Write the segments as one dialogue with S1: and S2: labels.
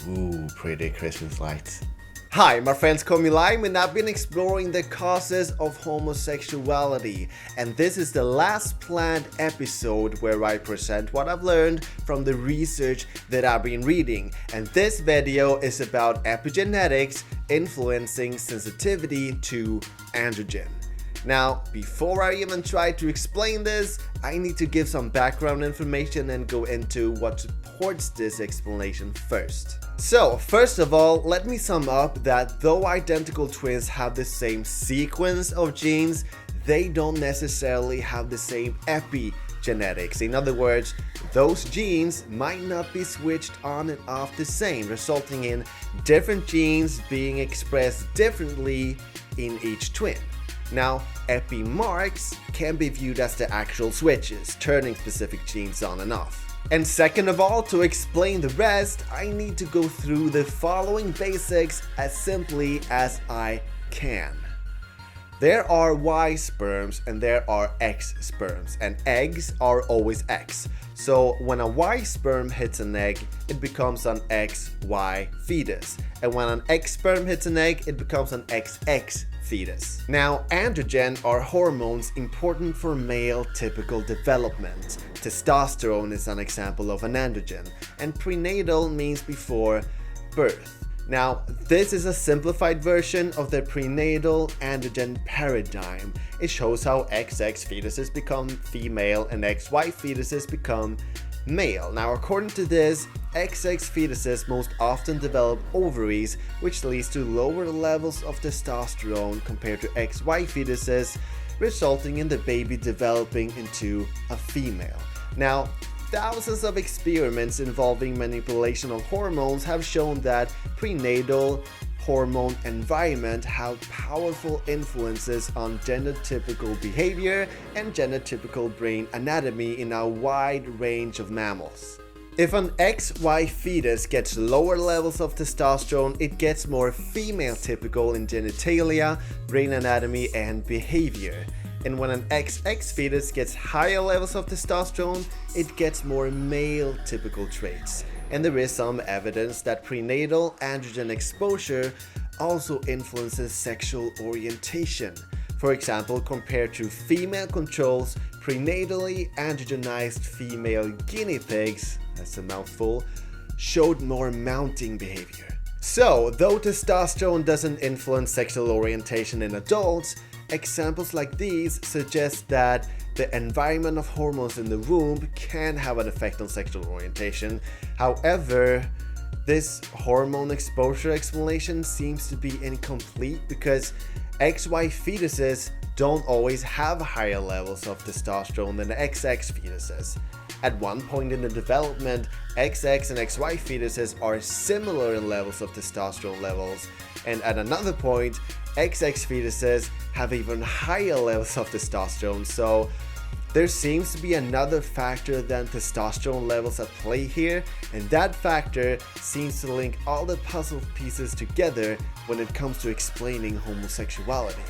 S1: Ooh, pretty Christmas lights. Hi, my friends, call me Vilain, and I've been exploring the causes of homosexuality. And this is the last planned episode where I present what I've learned from the research that I've been reading. And this video is about epigenetics influencing sensitivity to androgen. Now, before I even try to explain this, I need to give some background information and go into what supports this explanation first. So, first of all, let me sum up that though identical twins have the same sequence of genes, they don't necessarily have the same epigenetics. In other words, those genes might not be switched on and off the same, resulting in different genes being expressed differently in each twin. Now, epi-marks can be viewed as the actual switches, turning specific genes on and off. And second of all, to explain the rest, I need to go through the following basics as simply as I can. There are Y sperms and there are X sperms, and eggs are always X. So when a Y sperm hits an egg, it becomes an XY fetus. And when an X sperm hits an egg, it becomes an XX fetus. Now, androgen are hormones important for male typical development. Testosterone is an example of an androgen, and prenatal means before birth. Now, this is a simplified version of the prenatal androgen paradigm. It shows how XX fetuses become female and XY fetuses become male. Now, according to this, XX fetuses most often develop ovaries, which leads to lower levels of testosterone compared to XY fetuses, resulting in the baby developing into a female. Now, thousands of experiments involving manipulation of hormones have shown that prenatal hormone environment have powerful influences on genotypical behavior and genotypical brain anatomy in a wide range of mammals. If an XY fetus gets lower levels of testosterone, it gets more female typical in genitalia, brain anatomy, and behavior. And when an XX fetus gets higher levels of testosterone, it gets more male typical traits. And there is some evidence that prenatal androgen exposure also influences sexual orientation. For example, compared to female controls, prenatally androgenized female guinea pigs, that's a mouthful, showed more mounting behavior. So, though testosterone doesn't influence sexual orientation in adults, examples like these suggest that the environment of hormones in the womb can have an effect on sexual orientation. However, this hormone exposure explanation seems to be incomplete because XY fetuses don't always have higher levels of testosterone than XX fetuses. At one point in the development, XX and XY fetuses are similar in levels of testosterone levels, and at another point, XX fetuses have even higher levels of testosterone, so there seems to be another factor than testosterone levels at play here, and that factor seems to link all the puzzle pieces together when it comes to explaining homosexuality.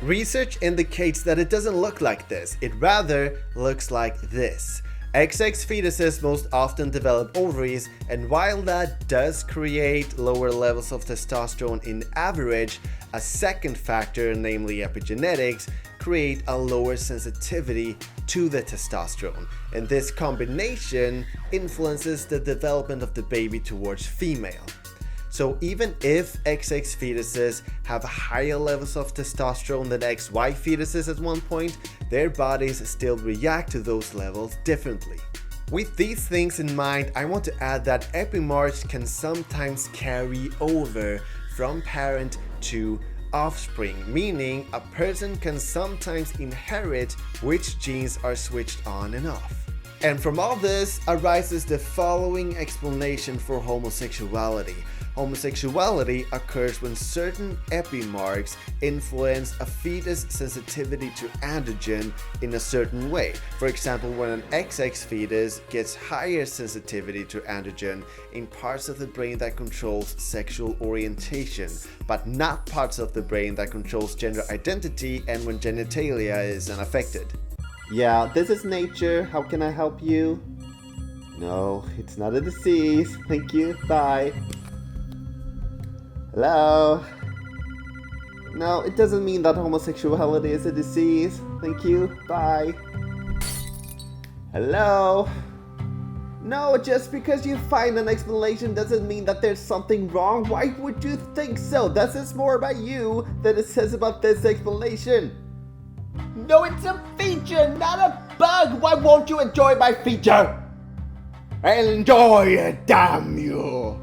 S1: Research indicates that it doesn't look like this, it rather looks like this. XX fetuses most often develop ovaries, and while that does create lower levels of testosterone in average, a second factor, namely epigenetics, create a lower sensitivity to the testosterone, and this combination influences the development of the baby towards female. So even if XX fetuses have higher levels of testosterone than XY fetuses at one point, their bodies still react to those levels differently. With these things in mind, I want to add that epi-marks can sometimes carry over from parent to offspring, meaning a person can sometimes inherit which genes are switched on and off. And from all this arises the following explanation for homosexuality. Homosexuality occurs when certain epi-marks influence a fetus' sensitivity to androgen in a certain way. For example, when an XX fetus gets higher sensitivity to androgen in parts of the brain that controls sexual orientation, but not parts of the brain that controls gender identity and when genitalia is unaffected. Yeah, this is nature. How can I help you? No, it's not a disease. Thank you. Bye. Hello? No, it doesn't mean that homosexuality is a disease. Thank you. Bye. Hello? No, just because you find an explanation doesn't mean that there's something wrong. Why would you think so? That says more about you than it says about this explanation. No, it's a feature, not a bug. Why won't you enjoy my feature? Enjoy it, damn you!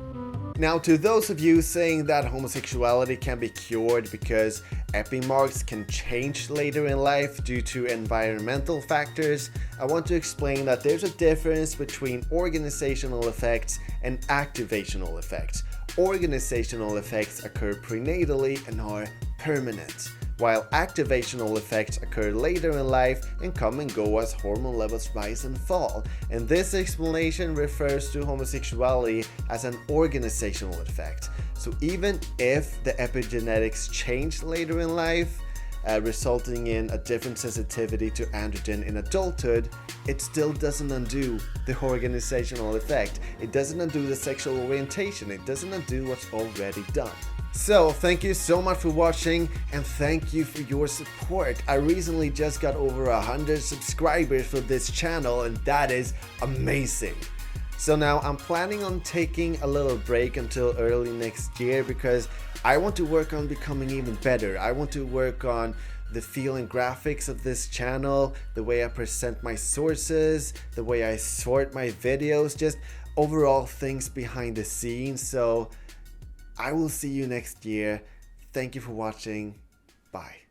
S1: Now, to those of you saying that homosexuality can be cured because epi-marks can change later in life due to environmental factors, I want to explain that there's a difference between organizational effects and activational effects. Organizational effects occur prenatally and are permanent, while activational effects occur later in life and come and go as hormone levels rise and fall. And this explanation refers to homosexuality as an organizational effect. So even if the epigenetics change later in life, resulting in a different sensitivity to androgen in adulthood, it still doesn't undo the organizational effect. It doesn't undo the sexual orientation. It doesn't undo what's already done. So thank you so much for watching, and thank you for your support. I recently just got over 100 subscribers for this channel, and that is amazing. So now I'm planning on taking a little break until early next year because I want to work on becoming even better. I want to work on the feel and graphics of this channel, the way I present my sources, the way I sort my videos, just overall things behind the scenes. So I will see you next year. Thank you for watching. Bye.